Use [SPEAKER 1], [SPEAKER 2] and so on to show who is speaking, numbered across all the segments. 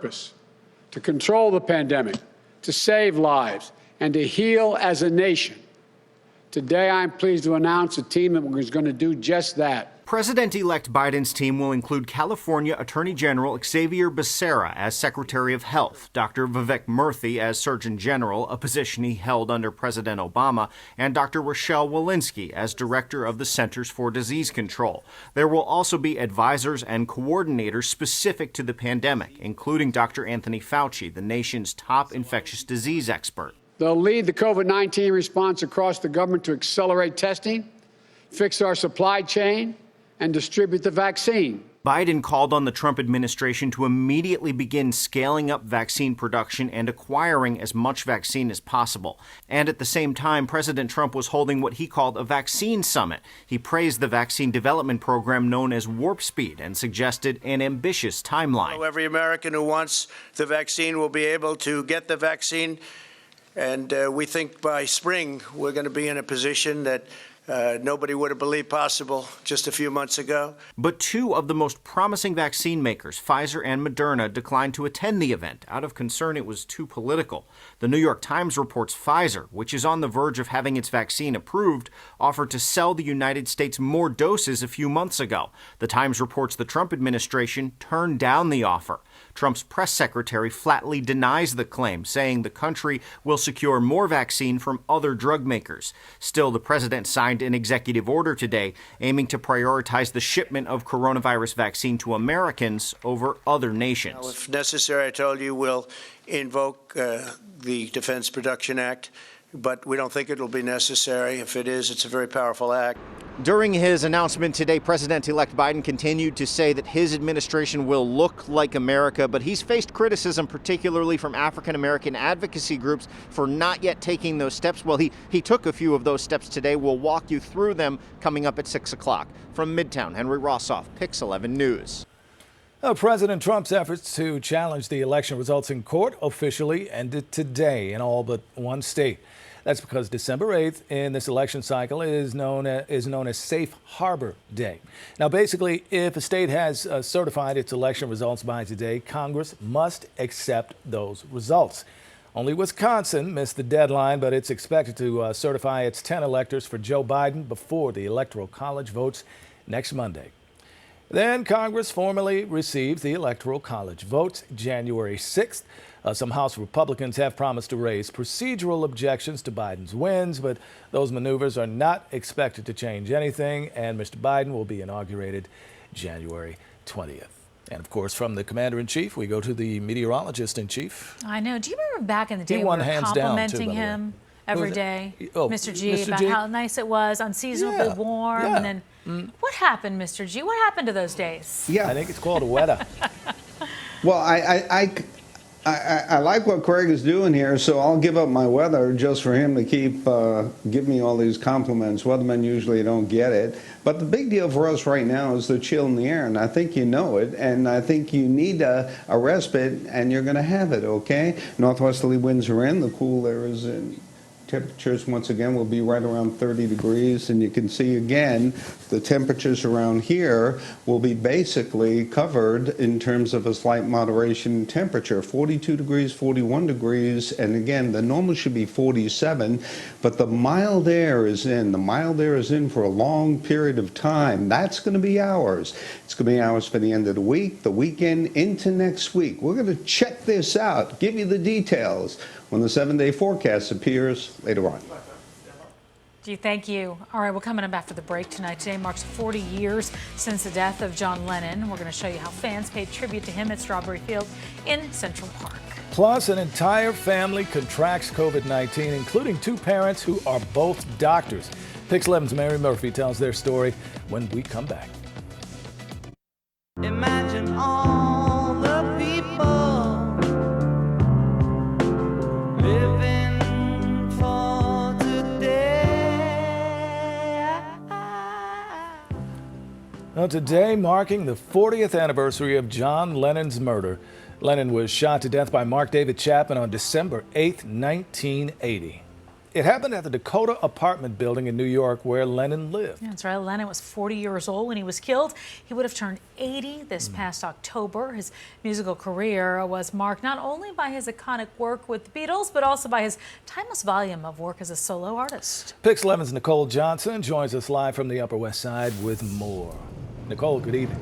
[SPEAKER 1] purpose to control the pandemic, to save lives, and to heal as a nation. Today, I'm pleased to announce a team that is going to do just that.
[SPEAKER 2] President-elect Biden's team will include California Attorney General Xavier Becerra as Secretary of Health, Dr. Vivek Murthy as Surgeon General, a position he held under President Obama, and Dr. Rochelle Walensky as Director of the Centers for Disease Control. There will also be advisors and coordinators specific to the pandemic, including Dr. Anthony Fauci, the nation's top infectious disease expert.
[SPEAKER 1] They'll lead the COVID-19 response across the government to accelerate testing, fix our supply chain, and distribute the vaccine.
[SPEAKER 2] Biden called on the Trump administration to immediately begin scaling up vaccine production and acquiring as much vaccine as possible. And at the same time, President Trump was holding what he called a vaccine summit. He praised the vaccine development program known as Warp Speed and suggested an ambitious timeline.
[SPEAKER 3] Every American who wants the vaccine will be able to get the vaccine. And we think by spring we're going to be in a position that nobody would have believed possible just a few months ago.
[SPEAKER 2] But two of the most promising vaccine makers, Pfizer and Moderna, declined to attend the event out of concern it was too political. The New York Times reports Pfizer, which is on the verge of having its vaccine approved, offered to sell the United States more doses a few months ago. The Times reports the Trump administration turned down the offer. Trump's press secretary flatly denies the claim, saying the country will secure more vaccine from other drug makers. Still, the president signed an executive order today aiming to prioritize the shipment of coronavirus vaccine to Americans over other nations.
[SPEAKER 3] Now, if necessary, I told you we'll invoke the Defense Production Act, but we don't think it will be necessary. If it is, it's a very powerful act.
[SPEAKER 2] During his announcement today, President-elect Biden continued to say that his administration will look like America, but he's faced criticism, particularly from African-American advocacy groups, for not yet taking those steps. Well, he took a few of those steps today. We'll walk you through them coming up at 6 o'clock. From Midtown, Henry Rossoff, Pix 11 News.
[SPEAKER 4] President Trump's efforts to challenge the election results in court officially ended today in all but one state. That's because December 8th in this election cycle is known as Safe Harbor Day. Now, basically, if a state has certified its election results by today, Congress must accept those results. Only Wisconsin missed the deadline, but it's expected to certify its 10 electors for Joe Biden before the Electoral College votes next Monday. Then Congress formally receives the Electoral College votes January 6th. Some House Republicans have promised to raise procedural objections to Biden's wins, but those maneuvers are not expected to change anything, and Mr. Biden will be inaugurated January 20th. And, of course, from the commander-in-chief, we go to the meteorologist-in-chief.
[SPEAKER 5] I know. Do you remember back in the day
[SPEAKER 4] we
[SPEAKER 5] we
[SPEAKER 4] were
[SPEAKER 5] complimenting him every day, Mr. G,
[SPEAKER 4] Mr.
[SPEAKER 5] about
[SPEAKER 4] G?
[SPEAKER 5] how nice it was, unseasonably warm, and then what happened, Mr. G? What happened to those days?
[SPEAKER 4] Yeah, I think it's called a weather.
[SPEAKER 6] Well, I like what Craig is doing here, so I'll give up my weather just for him to keep give me all these compliments. Weathermen usually don't get it. But the big deal for us right now is the chill in the air, and I think you know it, and I think you need a respite, and you're going to have it, okay? Northwesterly winds are in, the cool air is in. Temperatures, once again, will be right around 30 degrees, and you can see again the temperatures around here will be basically covered in terms of a slight moderation in temperature, 42 degrees, 41 degrees, and again, the normal should be 47, but the mild air is in. The mild air is in for a long period of time. That's going to be ours. It's going to be ours for the end of the week, the weekend, into next week. We're going to check this out, give you the details when the 7-day forecast appears later on.
[SPEAKER 5] Gee, thank you. All right, we're coming up after the break tonight. Today marks 40 years since the death of John Lennon. We're going to show you how fans paid tribute to him at Strawberry Field in Central Park.
[SPEAKER 4] Plus, an entire family contracts COVID-19, including two parents who are both doctors. Pix 11's Mary Murphy tells their story when we come back.
[SPEAKER 7] Imagine all the people living for today.
[SPEAKER 4] Well, today marking the 40th anniversary of John Lennon's murder. Lennon was shot to death by Mark David Chapman on December 8, 1980. It happened at the Dakota apartment building in New York where Lennon lived.
[SPEAKER 5] That's right. Lennon was 40 years old when he was killed. He would have turned 80 this past October. His musical career was marked not only by his iconic work with the Beatles, but also by his timeless volume of work as a solo artist.
[SPEAKER 4] Pix 11's Nicole Johnson joins us live from the Upper West Side with more. Nicole, good evening.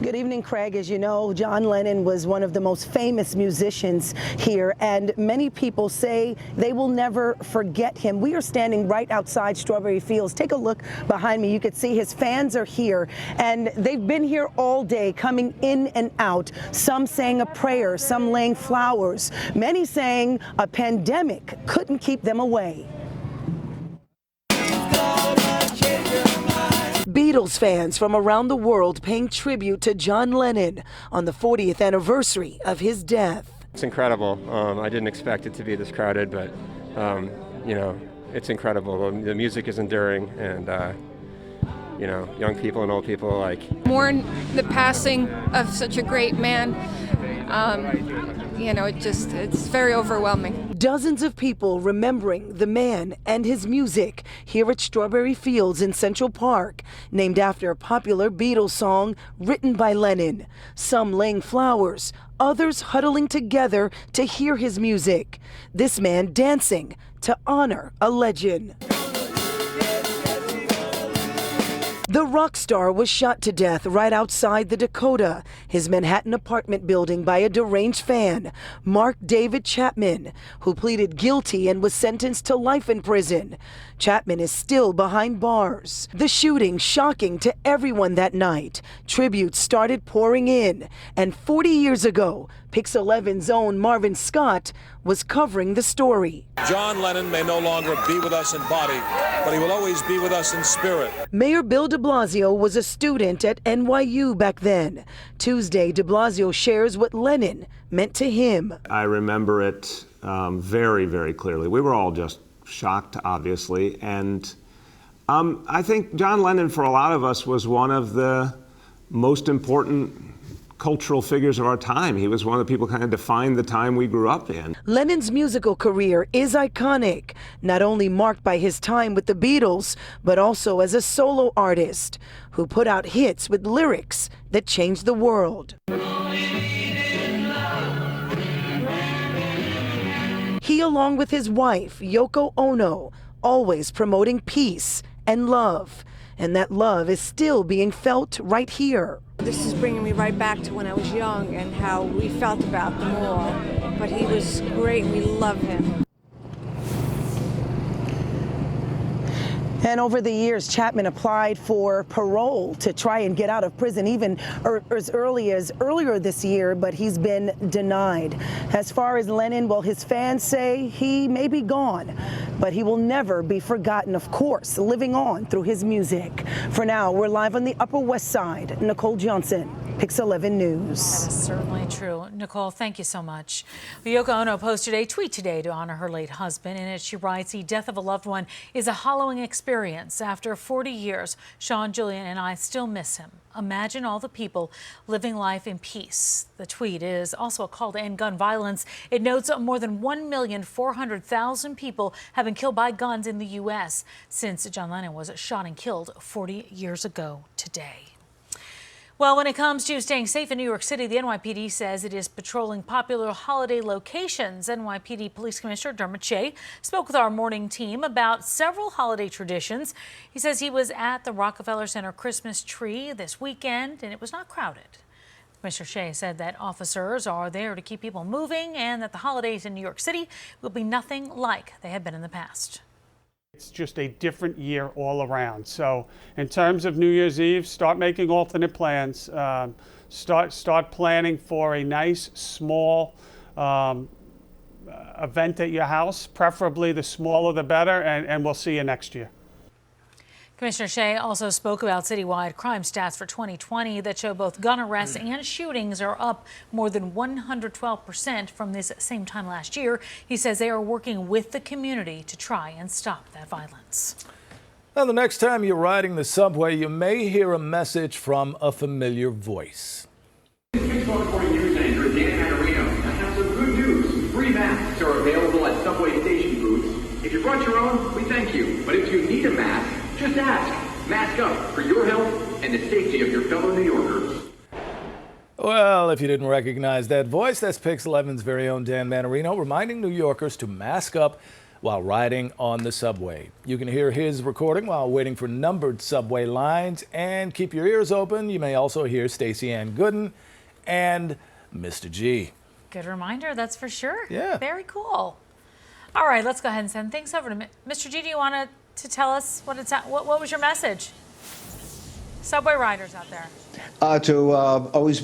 [SPEAKER 8] Good evening, Craig. As you know, John Lennon was one of the most famous musicians here, and many people say they will never forget him. We are standing right outside Strawberry Fields. Take a look behind me. You can see his fans are here, and they've been here all day, coming in and out. Some saying a prayer, some laying flowers, many saying a pandemic couldn't keep them away. Beatles fans from around the world paying tribute to John Lennon on the 40th anniversary of his death.
[SPEAKER 9] It's incredible. I didn't expect it to be this crowded, but you know, it's incredible. The music is enduring, and you know, young people and old people alike.
[SPEAKER 10] Mourn the passing of such a great man. You know, it's very overwhelming.
[SPEAKER 8] Dozens of people remembering the man and his music here at Strawberry Fields in Central Park, named after a popular Beatles song written by Lennon. Some laying flowers, others huddling together to hear his music. This man dancing to honor a legend. The rock star was shot to death right outside the Dakota, his Manhattan apartment building, by a deranged fan, Mark David Chapman, who pleaded guilty and was sentenced to life in prison. Chapman is still behind bars. The shooting shocking to everyone that night. Tributes started pouring in, and 40 years ago, Pix 11's own Marvin Scott was covering the story.
[SPEAKER 11] John Lennon may no longer be with us in body, but he will always be with us in spirit.
[SPEAKER 8] Mayor Bill de Blasio was a student at NYU back then. Tuesday, de Blasio shares what Lennon meant to him.
[SPEAKER 12] I remember it very, very clearly. We were all just shocked, obviously. And I think John Lennon, for a lot of us, was one of the most important cultural figures of our time. He was one of the people who kind of defined the time we grew up in.
[SPEAKER 8] Lennon's musical career is iconic, not only marked by his time with the Beatles, but also as a solo artist who put out hits with lyrics that changed the world. He, along with his wife, Yoko Ono, always promoting peace and love. And that love is still being felt right here.
[SPEAKER 10] This is bringing me right back to when I was young and how we felt about them all. But he was great. We love him.
[SPEAKER 8] And over the years, Chapman applied for parole to try and get out of prison even as early as earlier this year, but he's been denied. As far as Lennon, well, his fans say he may be gone, but he will never be forgotten, of course, living on through his music. For now, we're live on the Upper West Side. Nicole Johnson, Pix 11 News.
[SPEAKER 5] That is certainly true. Nicole, thank you so much. Yoko Ono posted a tweet today to honor her late husband. In it, she writes, "The death of a loved one is a hollowing experience. After 40 years, Sean, Julian, and I still miss him. Imagine all the people living life in peace." The tweet is also a call to end gun violence. It notes more than 1,400,000 people have been killed by guns in the U.S. since John Lennon was shot and killed 40 years ago today. Well, when it comes to staying safe in New York City, the NYPD says it is patrolling popular holiday locations. NYPD Police Commissioner Dermot Shea spoke with our morning team about several holiday traditions. He says he was at the Rockefeller Center Christmas tree this weekend, and it was not crowded. Commissioner Shea said that officers are there to keep people moving and that the holidays in New York City will be nothing like they have been in the past.
[SPEAKER 13] It's just a different year all around. So in terms of New Year's Eve, start making alternate plans. Start planning for a nice, small event at your house. Preferably the smaller the better, and we'll see you next year.
[SPEAKER 5] Commissioner Shea also spoke about citywide crime stats for 2020 that show both gun arrests and shootings are up more than 112% from this same time last year. He says they are working with the community to try and stop that violence.
[SPEAKER 4] Now, the next time you're riding the subway, you may hear a message from a familiar voice.
[SPEAKER 14] News anchor Dan Iannarino. I have some good news. Free masks are available home, we thank you. But if you need a mask, just ask. Mask up for your health and the safety of your fellow New Yorkers.
[SPEAKER 4] Well, if you didn't recognize that voice, that's Pix 11's very own Dan Manarino reminding New Yorkers to mask up while riding on the subway. You can hear his recording while waiting for numbered subway lines, and keep your ears open. You may also hear Stacey Ann Gooden and Mr. G.
[SPEAKER 5] Good reminder, that's for sure.
[SPEAKER 4] Yeah.
[SPEAKER 5] Very cool. All right, let's go ahead and send things over to Mr. G. Do you want to tell us what was your message? Subway riders out there.
[SPEAKER 6] Always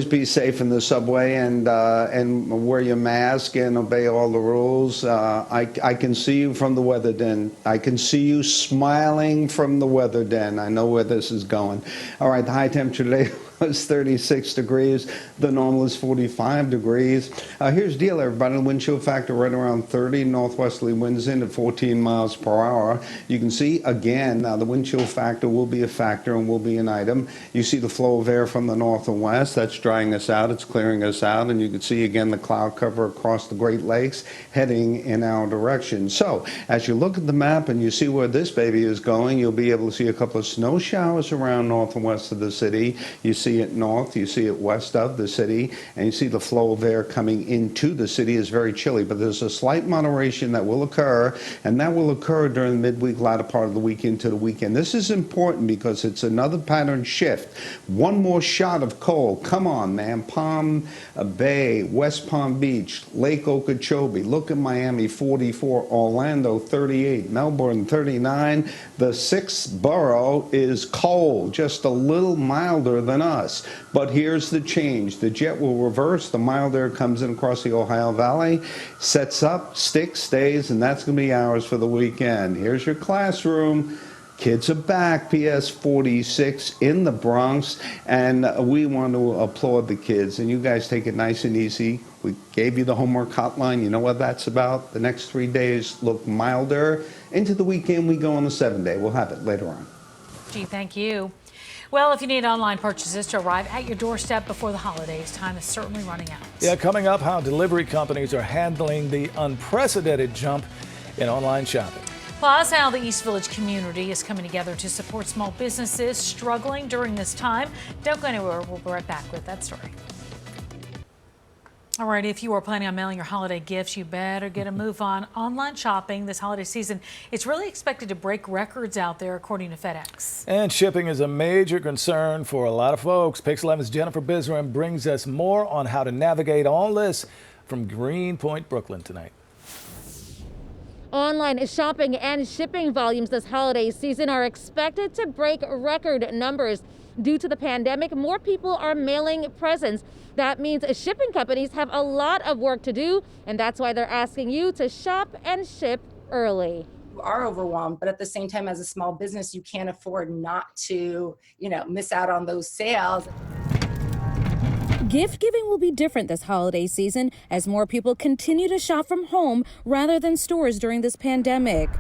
[SPEAKER 6] be safe in the subway and wear your mask and obey all the rules. I can see you from the weather den. I can see you smiling from the weather den. I know where this is going. All right, the high temperature today was 36 degrees. The normal is 45 degrees. Here's the deal, everybody. The wind chill factor right around 30. Northwesterly winds in at 14 miles per hour. You can see, again, the wind chill factor will be a factor and will be an item. You see the flow of air from the north and west. That's drying us out. It's clearing us out. And you can see, again, the cloud cover across the Great Lakes heading in our direction. So as you look at the map and you see where this baby is going, you'll be able to see a couple of snow showers around north and west of the city. You see it north, you see it west of the city, and you see the flow of air coming into the city is very chilly. But there's a slight moderation that will occur, and that will occur during the midweek, latter part of the week into the weekend. This is important because it's another pattern shift. One more shot of cold. Come on, man. Palm Bay, West Palm Beach, Lake Okeechobee. Look at Miami, 44. Orlando, 38. Melbourne, 39. The sixth borough is cold, just a little milder than us. But here's the change. The jet will reverse. The mild air comes in across the Ohio Valley, sets up, sticks, stays, and that's going to be ours for the weekend. Here's your classroom. Kids are back, PS 46 in the Bronx, and we want to applaud the kids. And you guys take it nice and easy. We gave you the homework hotline. You know what that's about. The next 3 days look milder. Into the weekend, we go on the 7th day. We'll have it later on.
[SPEAKER 5] Gee, thank you. Well, if you need online purchases to arrive at your doorstep before the holidays, time is certainly running out.
[SPEAKER 4] Yeah, coming up, how delivery companies are handling the unprecedented jump in online shopping.
[SPEAKER 5] Plus, how the East Village community is coming together to support small businesses struggling during this time. Don't go anywhere. We'll be right back with that story. All right, if you are planning on mailing your holiday gifts, you better get a move on. Online shopping this holiday season, it's really expected to break records out there, according to FedEx.
[SPEAKER 4] And shipping is a major concern for a lot of folks. Pix 11's Jennifer Bisram brings us more on how to navigate all this from Greenpoint, Brooklyn tonight.
[SPEAKER 15] Online shopping and shipping volumes this holiday season are expected to break record numbers. Due to the pandemic, more people are mailing presents. That means shipping companies have a lot of work to do, and that's why they're asking you to shop and ship early.
[SPEAKER 16] You are overwhelmed, but at the same time, as a small business, you can't afford not to, miss out on those sales.
[SPEAKER 15] Gift giving will be different this holiday season as more people continue to shop from home rather than stores during this pandemic.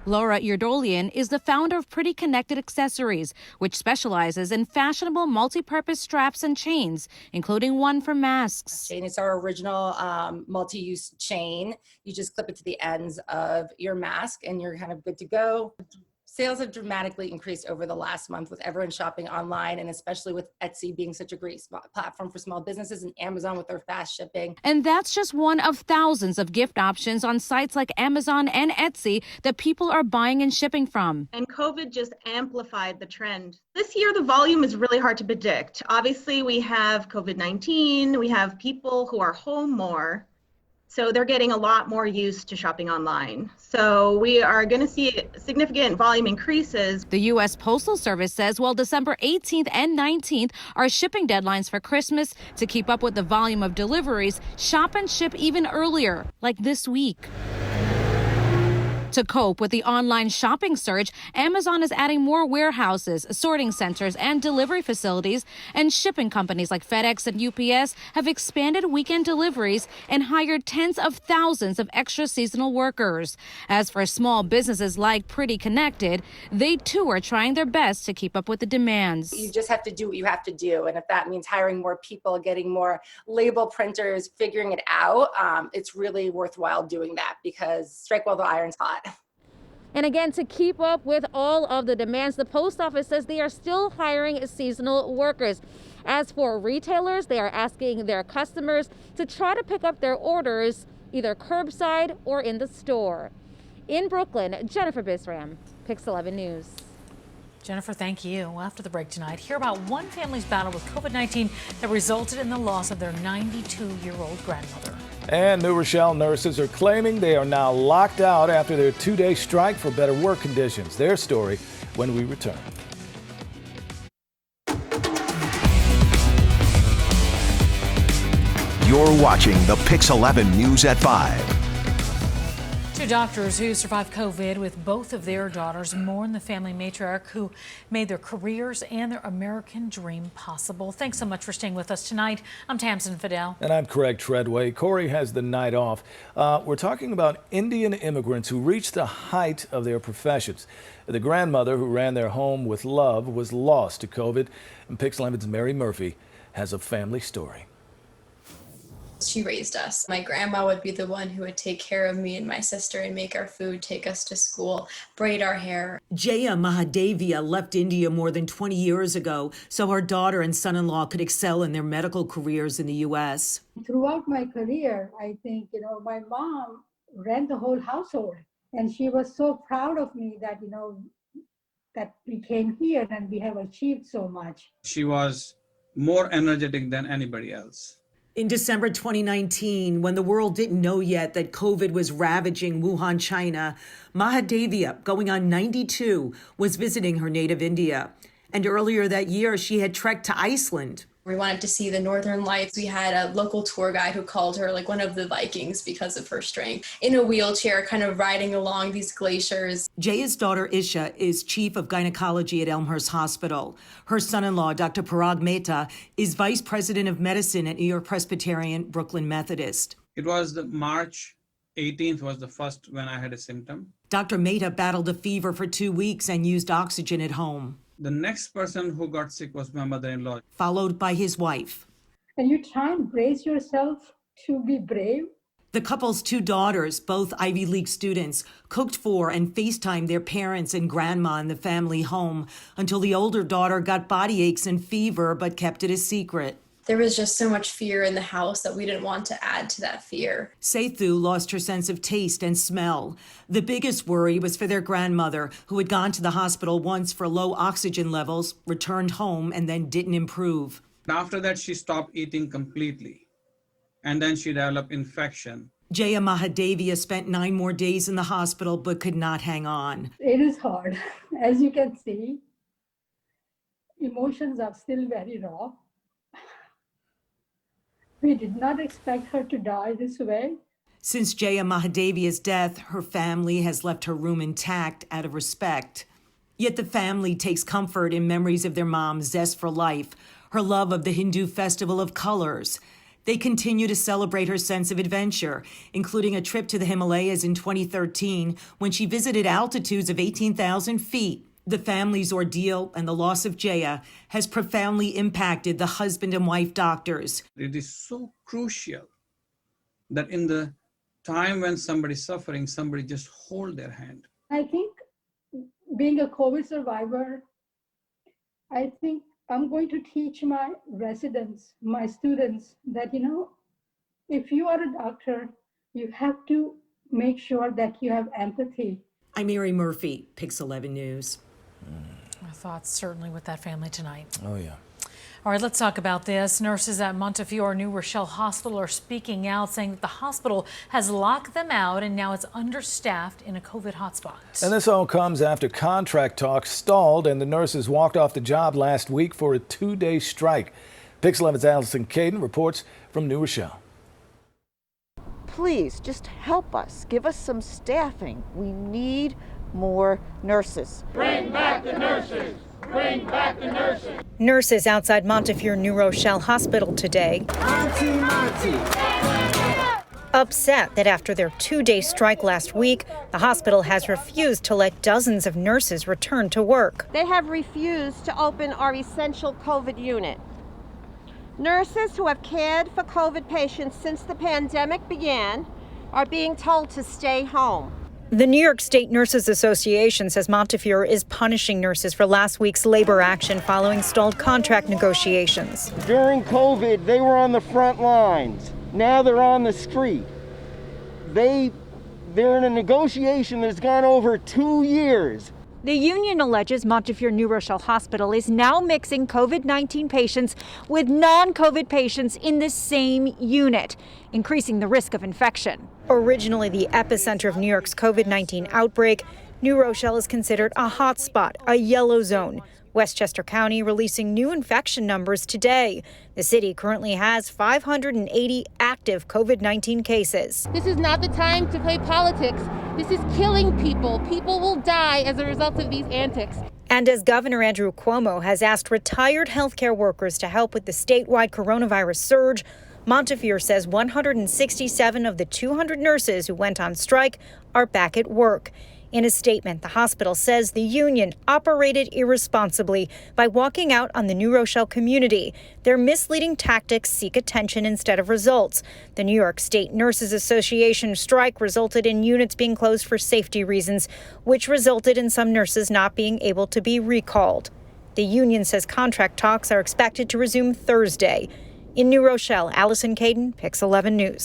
[SPEAKER 15] Laura Yerdolian is the founder of Pretty Connected Accessories, which specializes in fashionable multi-purpose straps and chains, including one for masks.
[SPEAKER 16] It's our original multi-use chain. You just clip it to the ends of your mask and you're kind of good to go. Sales have dramatically increased over the last month with everyone shopping online, and especially with Etsy being such a great platform for small businesses, and Amazon with their fast shipping.
[SPEAKER 15] And that's just one of thousands of gift options on sites like Amazon and Etsy that people are buying and shipping from.
[SPEAKER 17] And COVID just amplified the trend. This year, the volume is really hard to predict. Obviously, we have COVID-19, we have people who are home more. So they're getting a lot more used to shopping online. So we are going to see significant volume increases.
[SPEAKER 15] The U.S. Postal Service says while December 18th and 19th are shipping deadlines for Christmas, to keep up with the volume of deliveries, shop and ship even earlier, like this week. To cope with the online shopping surge, Amazon is adding more warehouses, sorting centers, and delivery facilities, and shipping companies like FedEx and UPS have expanded weekend deliveries and hired tens of thousands of extra seasonal workers. As for small businesses like Pretty Connected, they too are trying their best to keep up with the demands.
[SPEAKER 16] You just have to do what you have to do. And if that means hiring more people, getting more label printers, figuring it out, it's really worthwhile doing that because strike while the iron's hot.
[SPEAKER 15] And again, to keep up with all of the demands, the post office says they are still hiring seasonal workers. As for retailers, they are asking their customers to try to pick up their orders either curbside or in the store. In Brooklyn, Jennifer Bisram, Pix 11 News.
[SPEAKER 5] Jennifer, thank you. Well, after the break tonight, hear about one family's battle with COVID-19 that resulted in the loss of their 92-year-old grandmother.
[SPEAKER 4] And New Rochelle nurses are claiming they are now locked out after their two-day strike for better work conditions. Their story when we return.
[SPEAKER 18] You're watching the Pix 11 News at 5.
[SPEAKER 5] Two doctors who survived COVID with both of their daughters mourn the family matriarch who made their careers and their American dream possible. Thanks so much for staying with us tonight. I'm Tamsin Fidel.
[SPEAKER 4] And I'm Craig Treadway. Corey has the night off. We're talking about Indian immigrants who reached the height of their professions. The grandmother who ran their home with love was lost to COVID. And Pix 11's Mary Murphy has a family story.
[SPEAKER 19] She raised us. My grandma would be the one who would take care of me and my sister and make our food, take us to school, braid our hair.
[SPEAKER 20] Jaya Mahadevia left India more than 20 years ago so her daughter and son-in-law could excel in their medical careers in the U.S.
[SPEAKER 21] Throughout my career, I think, my mom ran the whole household, and she was so proud of me that, that we came here and we have achieved so much.
[SPEAKER 22] She was more energetic than anybody else.
[SPEAKER 20] In December 2019, when the world didn't know yet that COVID was ravaging Wuhan, China, Mahadevia, going on 92, was visiting her native India. And earlier that year, she had trekked to Iceland.
[SPEAKER 19] We wanted to see the Northern Lights. We had a local tour guide who called her like one of the Vikings because of her strength, in a wheelchair, kind of riding along these glaciers.
[SPEAKER 20] Jaya's daughter, Isha, is chief of gynecology at Elmhurst Hospital. Her son-in-law, Dr. Parag Mehta, is vice president of medicine at New York Presbyterian Brooklyn Methodist.
[SPEAKER 22] It was the March 18th was the first when I had a symptom.
[SPEAKER 20] Dr. Mehta battled a fever for 2 weeks and used oxygen at home.
[SPEAKER 22] The next person who got sick was my mother-in-law,
[SPEAKER 20] followed by his wife.
[SPEAKER 21] And you try and brace yourself to be brave.
[SPEAKER 20] The couple's two daughters, both Ivy League students, cooked for and FaceTimed their parents and grandma in the family home until the older daughter got body aches and fever but kept it a secret.
[SPEAKER 19] There was just so much fear in the house that we didn't want to add to that fear.
[SPEAKER 20] Sethu lost her sense of taste and smell. The biggest worry was for their grandmother, who had gone to the hospital once for low oxygen levels, returned home, and then didn't improve.
[SPEAKER 22] After that, she stopped eating completely, and then she developed infection.
[SPEAKER 20] Jaya Mahadevia spent 9 more days in the hospital but could not hang on.
[SPEAKER 21] It is hard. As you can see, emotions are still very raw. We did not expect her to die this way.
[SPEAKER 20] Since Jaya Mahadevia's death, her family has left her room intact out of respect. Yet the family takes comfort in memories of their mom's zest for life, her love of the Hindu festival of colors. They continue to celebrate her sense of adventure, including a trip to the Himalayas in 2013 when she visited altitudes of 18,000 feet. The family's ordeal and the loss of Jaya has profoundly impacted the husband and wife doctors.
[SPEAKER 22] It is so crucial that in the time when somebody's suffering, somebody just hold their hand.
[SPEAKER 21] I think being a COVID survivor, I think I'm going to teach my residents, my students, that, if you are a doctor, you have to make sure that you have empathy.
[SPEAKER 20] I'm Mary Murphy, Pix 11 News.
[SPEAKER 5] Our thoughts certainly with that family tonight.
[SPEAKER 4] Oh, yeah.
[SPEAKER 5] All right, let's talk about this. Nurses at Montefiore New Rochelle Hospital are speaking out, saying that the hospital has locked them out and now it's understaffed in a COVID hotspot.
[SPEAKER 4] And this all comes after contract talks stalled and the nurses walked off the job last week for a 2-day strike. Pix 11's Allison Caden reports from New Rochelle.
[SPEAKER 1] please just help us. Give us some staffing. We need more nurses.
[SPEAKER 3] Bring back the nurses! Bring back the nurses!
[SPEAKER 23] Nurses outside Montefiore New Rochelle Hospital today upset that after their 2-day strike last week, the hospital has refused to let dozens of nurses return to work.
[SPEAKER 24] They have refused to open our essential COVID unit. Nurses who have cared for COVID patients since the pandemic began are being told to stay home.
[SPEAKER 23] The New York State Nurses Association says Montefiore is punishing nurses for last week's labor action following stalled contract negotiations.
[SPEAKER 25] During COVID, they were on the front lines. Now they're on the street. They're in a negotiation that's gone over 2 years.
[SPEAKER 26] The union alleges Montefiore New Rochelle Hospital is now mixing COVID-19 patients with non-COVID patients in the same unit, increasing the risk of infection.
[SPEAKER 23] Originally the epicenter of New York's COVID-19 outbreak, New Rochelle is considered a hot spot, a yellow zone. Westchester County releasing new infection numbers today. The city currently has 580 active COVID-19 cases.
[SPEAKER 27] This is not the time to play politics. This is killing people. People will die as a result of these antics.
[SPEAKER 23] And as Governor Andrew Cuomo has asked retired healthcare workers to help with the statewide coronavirus surge, Montefiore says 167 of the 200 nurses who went on strike are back at work. In a statement, the hospital says the union operated irresponsibly by walking out on the New Rochelle community. Their misleading tactics seek attention instead of results. The New York State Nurses Association strike resulted in units being closed for safety reasons, which resulted in some nurses not being able to be recalled. The union says contract talks are expected to resume Thursday. In New Rochelle, Allison Caden, Pix 11 News.